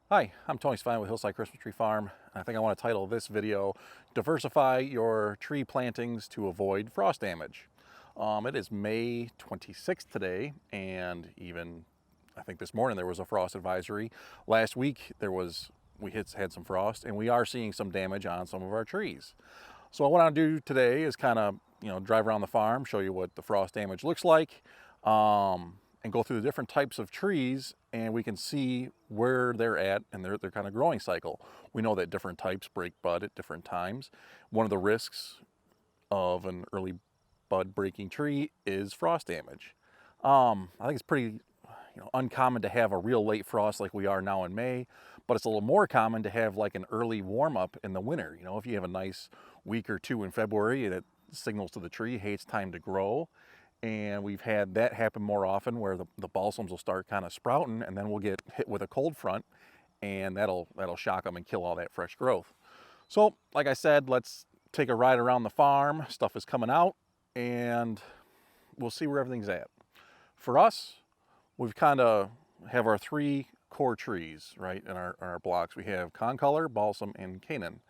Hi, I'm Tony Svein with Hillside Christmas Tree Farm. I think I want to title this video, Diversify Your Tree Plantings to Avoid Frost Damage. It is May 26th today, and even I think this morning there was a frost advisory. Last week we had some frost, and we are seeing some damage on some of our trees. So what I want to do today is kind of drive around the farm, show you what the frost damage looks like, and go through the different types of trees, and we can see where they're at and their kind of growing cycle. We know that different types break bud at different times. One of the risks of an early bud breaking tree is frost damage. I think it's pretty uncommon to have a real late frost like we are now in May, but it's a little more common to have like an early warm up in the winter. If you have a nice week or two in February, that signals to the tree, hey, it's time to grow. And we've had that happen more often where the balsams will start kind of sprouting, and then we'll get hit with a cold front, and that'll shock them and kill all that fresh growth. So like I said, let's take a ride around the farm. Stuff is coming out, and we'll see where everything's at. For us, we've kind of have our three core trees, right, in our blocks. We have Concolor, Balsam, and Canaan.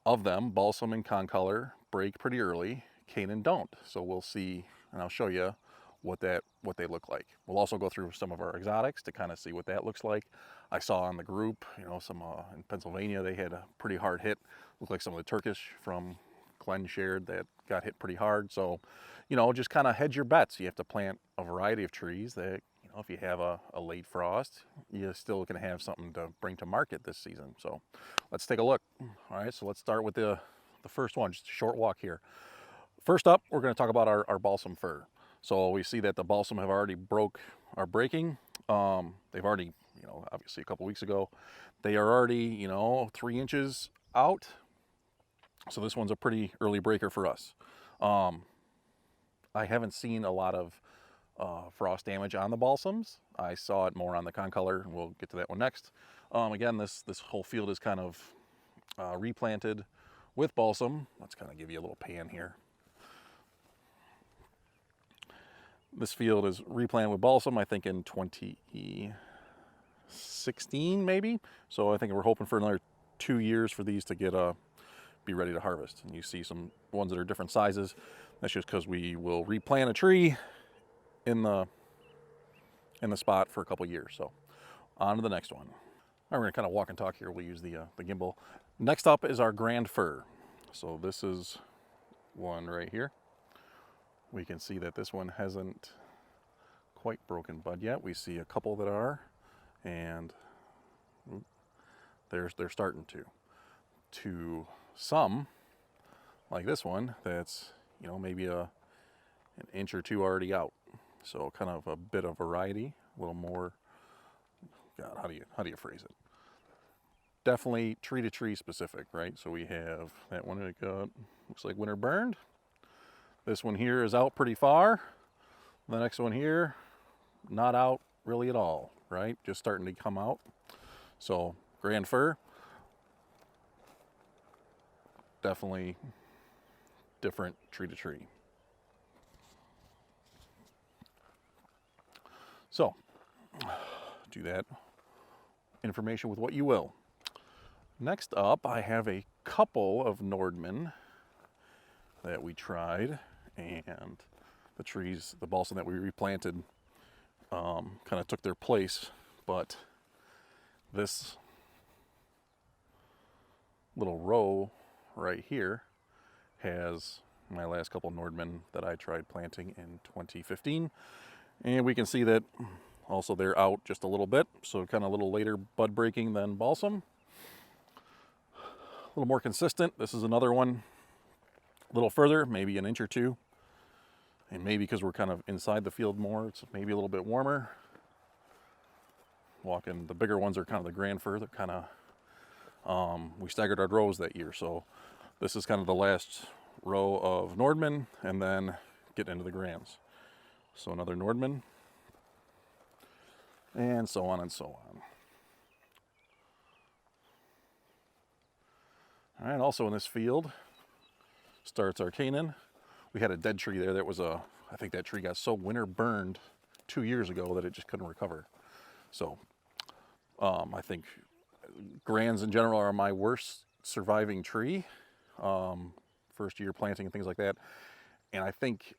Of them, Balsam and Concolor break pretty early. Canaan don't. So we'll see, and I'll show you what they look like. We'll also go through some of our exotics to kind of see what that looks like. I saw on the group, some in Pennsylvania, they had a pretty hard hit. Looked like some of the Turkish from Glenn shared that got hit pretty hard. So, just kind of hedge your bets. You have to plant a variety of trees that, if you have a late frost, you still can have something to bring to market this season. So let's take a look. All right, so let's start with the first one, just a short walk here. First up, we're going to talk about our balsam fir. So we see that the balsam are breaking. They've already, obviously a couple weeks ago, they are already, 3 inches out. So this one's a pretty early breaker for us. I haven't seen a lot of frost damage on the balsams. I saw it more on the Concolor, and we'll get to that one next. Again, this whole field is kind of replanted with balsam. Let's kind of give you a little pan here. This field is replanted with balsam, I think in 2016 maybe. So I think we're hoping for another 2 years for these to be ready to harvest. And you see some ones that are different sizes. That's just because we will replant a tree in the spot for a couple years. So on to the next one. All right, we're gonna kind of walk and talk here. We'll use the gimbal. Next up is our Grand Fir. So this is one right here. We can see that this one hasn't quite broken bud yet. We see a couple that are, and they're starting to. To some, like this one, that's maybe an inch or two already out. So kind of a bit of variety, a little more. God, how do you phrase it? Definitely tree to tree specific, right? So we have that one that got looks like winter burned. This one here is out pretty far. The next one here, not out really at all, right? Just starting to come out. So Grand Fir, definitely different tree to tree. So do that information with what you will. Next up, I have a couple of Nordmann that we tried, and the balsam that we replanted kind of took their place, but this little row right here has my last couple Nordmann that I tried planting in 2015, and we can see that also they're out just a little bit, so kind of a little later bud breaking than balsam. A little more consistent. This is another one a little further, maybe an inch or two. And maybe because we're kind of inside the field more, it's maybe a little bit warmer. The bigger ones are kind of the Grand Fir. They're kind of, we staggered our rows that year. So this is kind of the last row of Nordmann, and then get into the Grands. So another Nordmann, and so on and so on. All right, also in this field starts our Canaan. We had a dead tree there that was I think that tree got so winter burned 2 years ago that it just couldn't recover. So I think Grands in general are my worst surviving tree, first year planting and things like that. And I think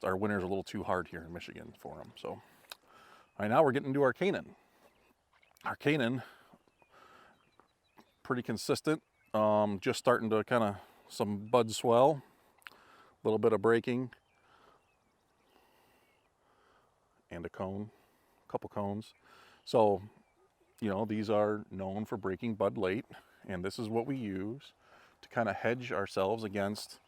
our winter's a little too hard here in Michigan for them. So, all right, now we're getting into our Canaan. Our Canaan, pretty consistent, just starting to kind of some bud swell, a little bit of breaking, and a cone, a couple cones. So, you know, these are known for breaking bud late, and this is what we use to kind of hedge ourselves against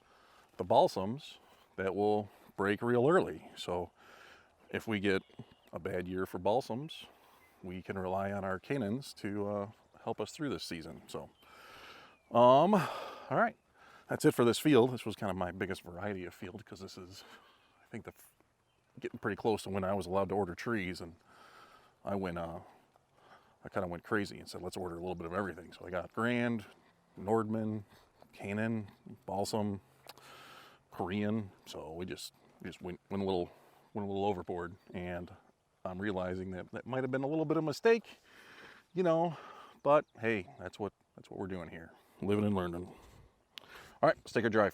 the balsams that will break real early. So if we get a bad year for balsams, we can rely on our Canaans to help us through this season. So, all right, that's it for this field. This was kind of my biggest variety of field because this is, I think, getting pretty close to when I was allowed to order trees, and I kind of went crazy and said, let's order a little bit of everything. So I got Grand, Nordmann, Canaan, Balsam, Korean. So we just went a little overboard, and I'm realizing that might have been a little bit of a mistake, you know, but hey, that's what we're doing here, living and learning. All right, let's take a drive.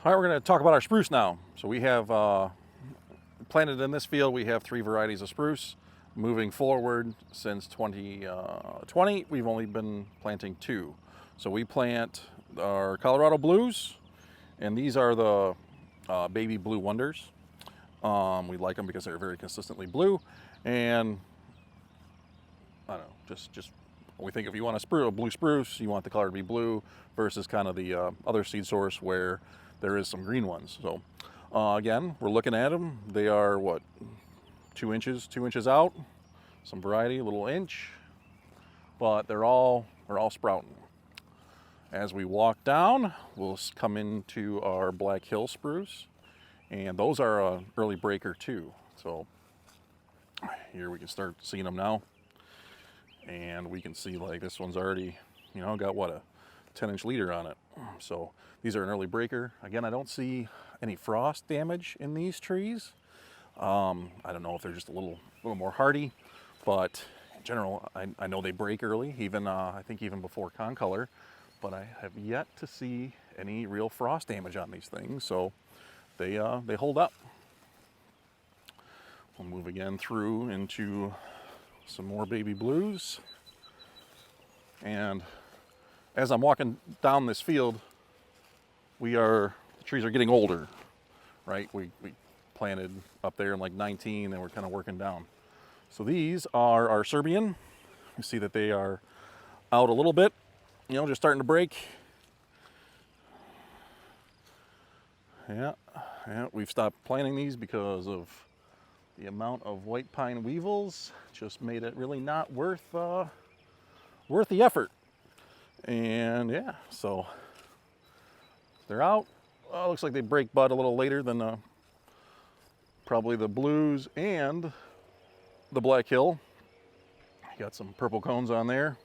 All right, we're going to talk about our spruce now. So we have planted in this field, we have 3 varieties of spruce. Moving forward, since 2020, we've only been planting 2. So we plant our Colorado Blues, and these are the baby blue wonders. We like them because they're very consistently blue, and I don't know, just we think if you want a blue spruce, you want the color to be blue versus kind of the other seed source where there is some green ones. So again, we're looking at them. They are what, 2 inches out, some variety, a little inch, but they're all sprouting. As we walk down, we'll come into our Black Hill spruce, and those are an early breaker too. So here we can start seeing them now, and we can see like this one's already, you know, got what, a 10-inch leader on it. So these are an early breaker. Again, I don't see any frost damage in these trees. I don't know if they're just a little more hardy, but in general, I know they break early, even I think even before Concolor, but I have yet to see any real frost damage on these things. So they hold up. We'll move again through into some more baby blues, and as I'm walking down this field, the trees are getting older, right? We planted up there in like 19, and we're kind of working down. So these are our Serbian. You see that they are out a little bit, you know, just starting to break. Yeah, we've stopped planting these because of the amount of white pine weevils. Just made it really not worth the effort. And yeah, so they're out. Well, looks like they break bud a little later than probably the blues and the Black Hill. Got some purple cones on there.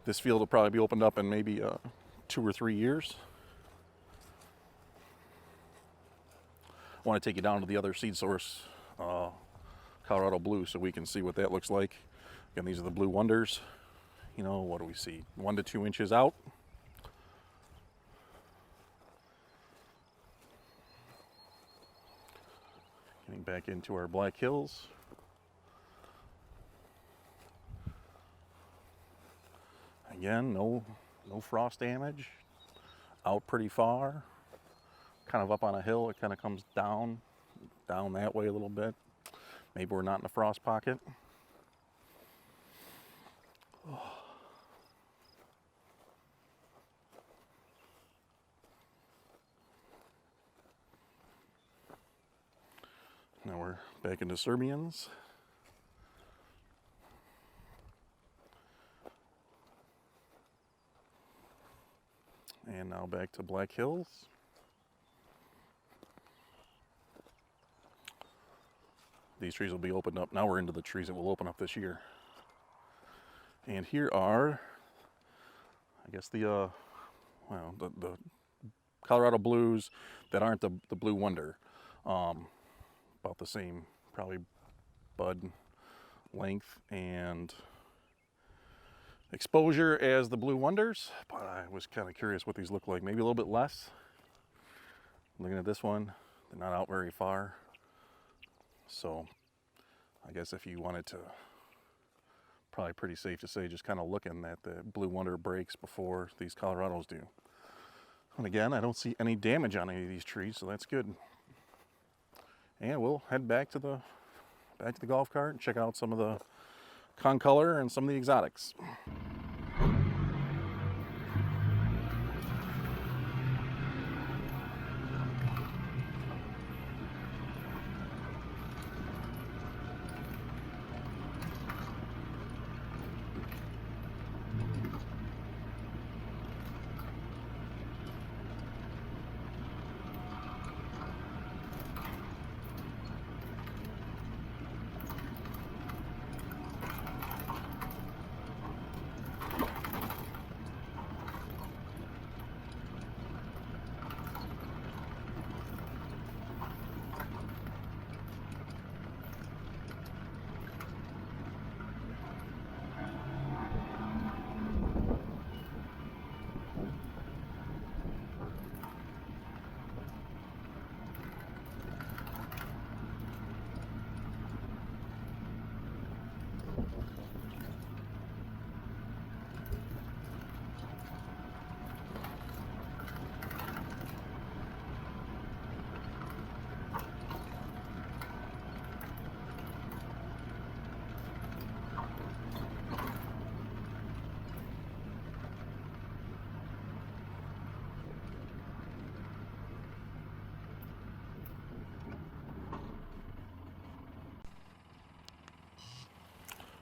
This field will probably be opened up in maybe 2 or 3 years. I want to take you down to the other seed source Colorado blue so we can see what that looks like. Again, these are the blue wonders. You know, what do we see? 1 to 2 inches out. Getting back into our Black Hills. Again, no frost damage. Out pretty far. Kind of up on a hill, it kind of comes down that way a little bit. Maybe we're not in a frost pocket. Oh. Now we're back into Serbians. And now back to Black Hills. These trees will be opened up. Now we're into the trees that will open up this year. And here are, I guess the Colorado blues that aren't the blue wonder. About the same, probably bud length and exposure as the blue wonders, but I was kind of curious what these look like. Maybe a little bit less. Looking at this one, they're not out very far. So I guess if you wanted to, probably pretty safe to say, just kind of looking that the blue wonder breaks before these Colorados do. And again, I don't see any damage on any of these trees, so that's good. And we'll head back to the golf cart and check out some of the Concolor and some of the exotics.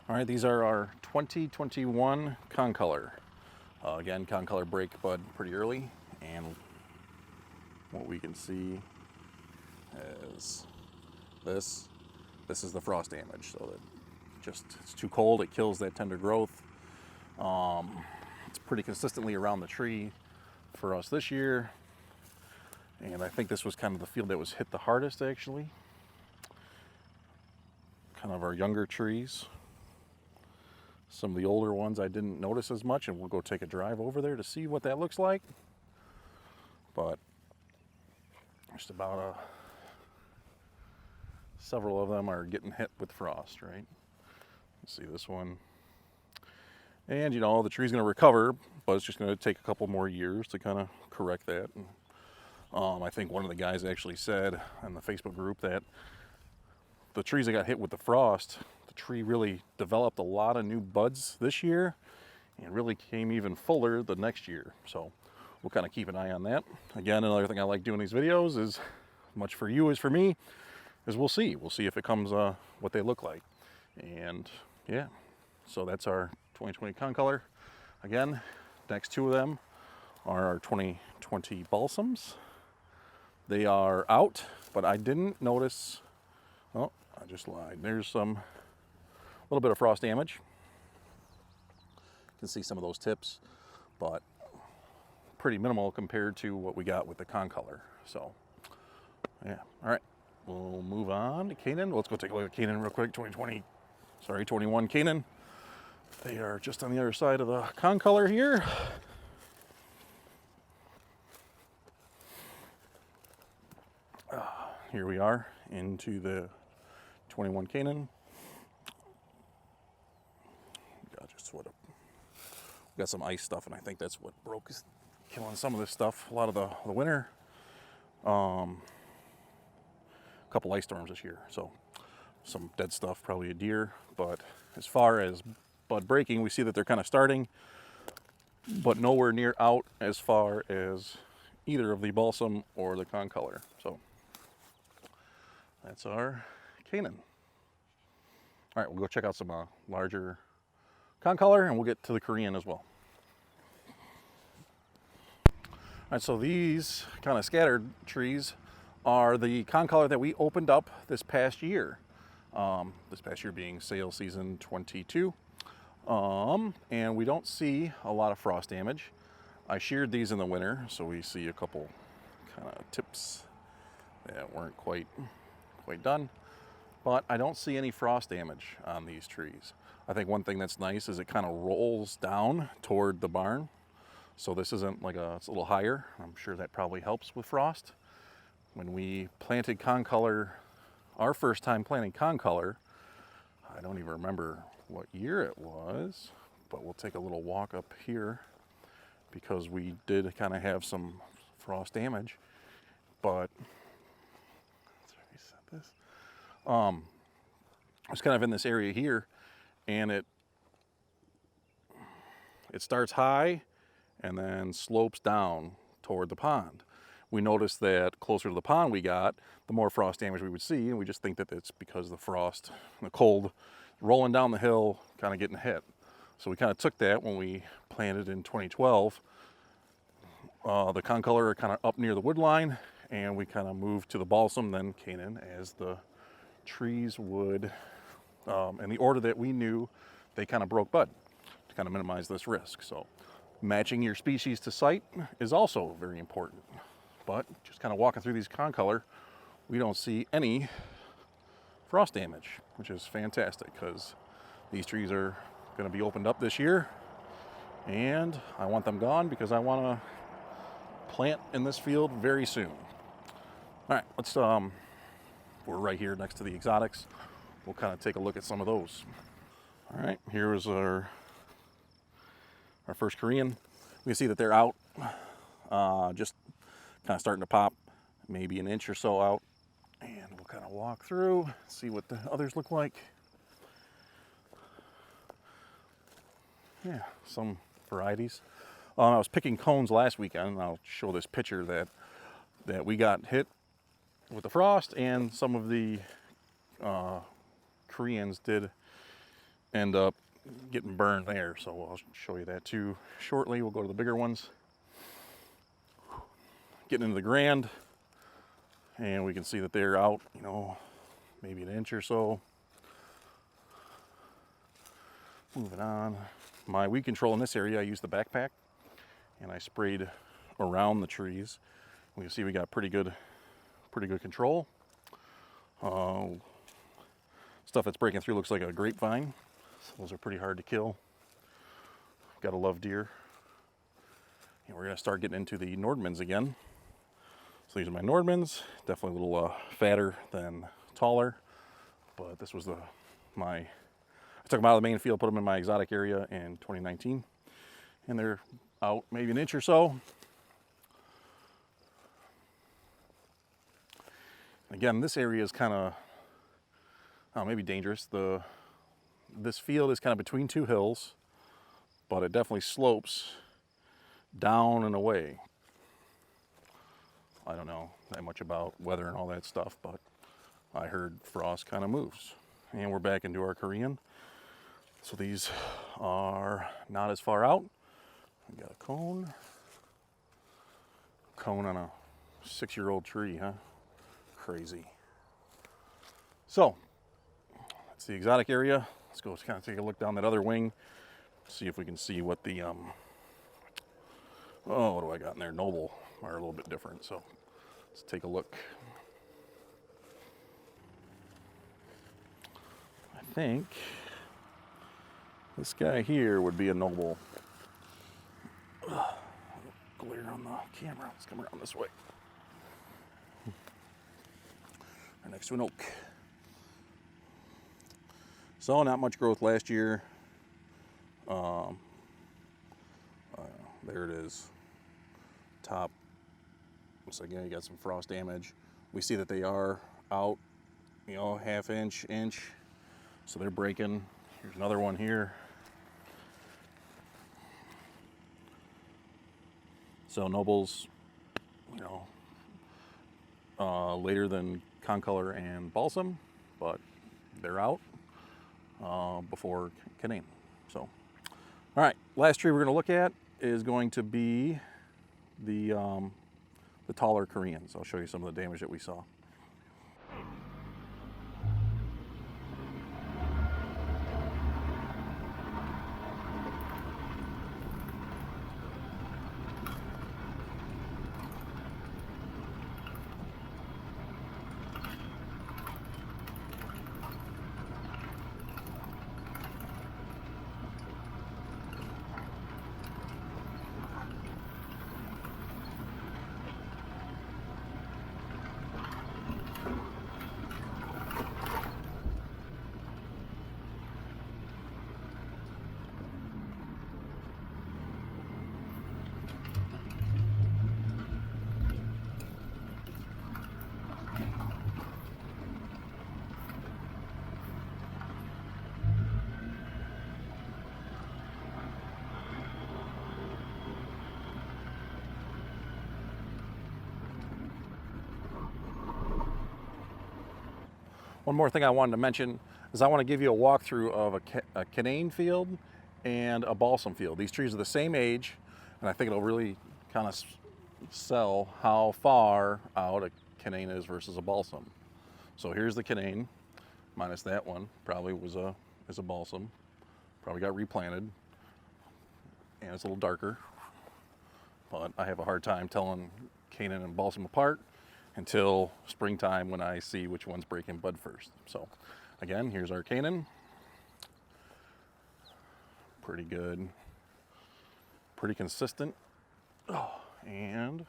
All right, these are our 2021 Concolor. Again, Concolor break bud pretty early, and what we can see is this is the frost damage. So that it's too cold, it kills that tender growth. It's pretty consistently around the tree for us this year, and I think this was kind of the field that was hit the hardest, actually. Kind of our younger trees. Some of the older ones I didn't notice as much, and we'll go take a drive over there to see what that looks like. But just about several of them are getting hit with frost, right? Let's see this one. And you know, the tree's going to recover, but it's just going to take a couple more years to kind of correct that. And, I think one of the guys actually said on the Facebook group that the trees that got hit with the frost, the tree really developed a lot of new buds this year and really came even fuller the next year. So we'll kind of keep an eye on that. Again, another thing I like doing these videos is, much for you as for me, is we'll see if it comes what they look like. And yeah, so that's our 2020 Concolor. Again, next two of them are our 2020 Balsams. They are out, but I didn't notice, oh, I just lied. There's some little bit of frost damage. You can see some of those tips, but pretty minimal compared to what we got with the Concolor. So yeah, all right, we'll move on to Canaan. Let's go take a look at Canaan real quick. 21 Canaan. They are just on the other side of the Concolor here. Here we are into the 21 Canaan. Got some ice stuff, and I think that's what broke, is killing some of this stuff. A lot of the winter. A couple ice storms this year, so some dead stuff, probably a deer. But as far as bud breaking, we see that they're kind of starting, but nowhere near out as far as either of the balsam or the Concolor. So that's our Canaan. All right, we'll go check out some larger Concolor, and we'll get to the Korean as well. All right, so these kind of scattered trees are the Concolor that we opened up this past year. This past year being sale season 22. And we don't see a lot of frost damage. I sheared these in the winter, so we see a couple kind of tips that weren't quite done. But I don't see any frost damage on these trees. I think one thing that's nice is it kind of rolls down toward the barn. So this isn't like it's a little higher. I'm sure that probably helps with frost. When we planted Concolor, our first time planting Concolor, I don't even remember what year it was, but we'll take a little walk up here because we did kind of have some frost damage. But let's reset this. It's kind of in this area here, and it starts high and then slopes down toward the pond. We noticed that closer to the pond we got, the more frost damage we would see, and we just think that it's because the frost, the cold, rolling down the hill, kind of getting hit. So we kind of took that when we planted in 2012. The Concolor are kind of up near the wood line, and we kind of moved to the balsam, then Canaan, as the trees would, in the order that we knew, they kind of broke bud to kind of minimize this risk. So matching your species to site is also very important. But just kind of walking through these Concolor, we don't see any frost damage, which is fantastic because these trees are going to be opened up this year, and I want them gone because I want to plant in this field very soon. All right, let's we're right here next to the exotics. We'll kind of take a look at some of those. All right, here is our first Korean. We can see that they're out, just kind of starting to pop, maybe an inch or so out. And we'll kind of walk through, see what the others look like. Yeah, some varieties. I was picking cones last weekend, and I'll show this picture that we got hit with the frost, and some of the Koreans did end up getting burned there. So I'll show you that too shortly. We'll go to the bigger ones. Getting into the grand, and we can see that they're out, you know, maybe an inch or so. Moving on. My weed control in this area, I used the backpack, and I sprayed around the trees. We can see we got pretty good control. Stuff that's breaking through looks like a grapevine. So those are pretty hard to kill. Gotta love deer. And we're gonna start getting into the Nordmanns again. So these are my Nordmanns, definitely a little fatter than taller, but this was I took them out of the main field, put them in my exotic area in 2019, and they're out maybe an inch or so. Again, this area is kind of, maybe dangerous. This field is kind of between two hills, but it definitely slopes down and away. I don't know that much about weather and all that stuff, but I heard frost kind of moves. And we're back into our Korean. So these are not as far out. We got a cone. Cone on a 6-year-old tree, huh? Crazy. So that's the exotic area. Let's go kind of take a look down that other wing. See if we can see what the, what do I got in there? Noble are a little bit different. So let's take a look. I think this guy here would be a noble. Glare on the camera. Let's come around this way. Right next to an oak. So not much growth last year. There it is. Top. Looks like, yeah, you got some frost damage. We see that they are out, you know, half inch, inch. So they're breaking. Here's another one here. So nobles, you know, later than Concolor and Balsam, but they're out before Canaan. So, all right, last tree we're going to look at is going to be the taller Koreans. I'll show you some of the damage that we saw. One more thing I wanted to mention is I want to give you a walkthrough of a Canaan field and a balsam field. These trees are the same age, and I think it'll really kind of sell how far out a Canaan is versus a balsam. So here's the Canaan, minus that one. Probably is a balsam. Probably got replanted, and it's a little darker. But I have a hard time telling Canaan and balsam apart until springtime when I see which one's breaking bud first. So again, here's our Canaan. Pretty good, pretty consistent. Oh, and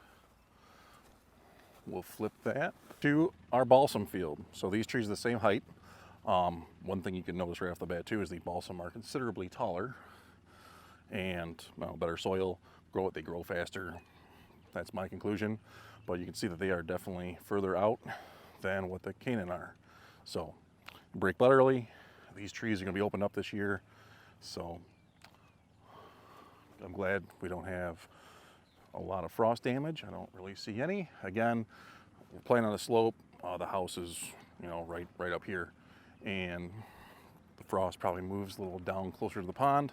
we'll flip that to our balsam field. So these trees are the same height. One thing you can notice right off the bat too is the balsam are considerably taller and, well, better soil, they grow faster. That's my conclusion. But you can see that they are definitely further out than what the Canaan are. So break bud early. These trees are going to be opened up this year. So I'm glad we don't have a lot of frost damage. I don't really see any. Again, we're playing on a slope. The house is, you know, right up here, and the frost probably moves a little down closer to the pond,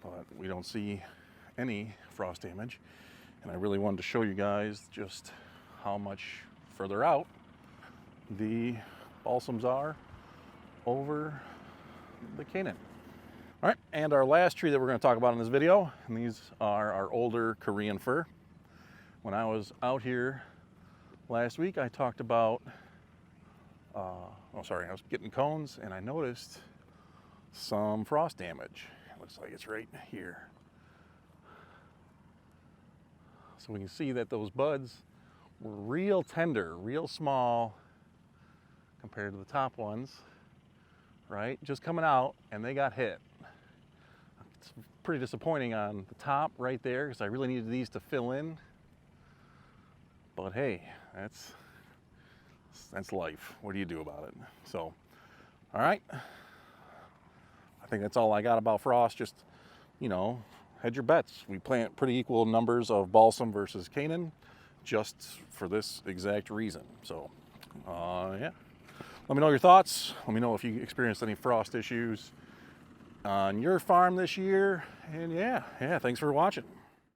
but we don't see any frost damage. And I really wanted to show you guys just how much further out the balsams are over the Canaan. All right, and our last tree that we're going to talk about in this video, and these are our older Korean fir. When I was out here last week, I talked about, I was getting cones, and I noticed some frost damage. It looks like it's right here. So we can see that those buds were real tender, real small compared to the top ones, right? Just coming out, and they got hit. It's pretty disappointing on the top right there because I really needed these to fill in. But hey, that's life. What do you do about it? So, all right. I think that's all I got about frost. Just, you know, hedge your bets. We plant pretty equal numbers of balsam versus Canaan just for this exact reason. So, yeah. Let me know your thoughts. Let me know if you experienced any frost issues on your farm this year. And yeah, thanks for watching.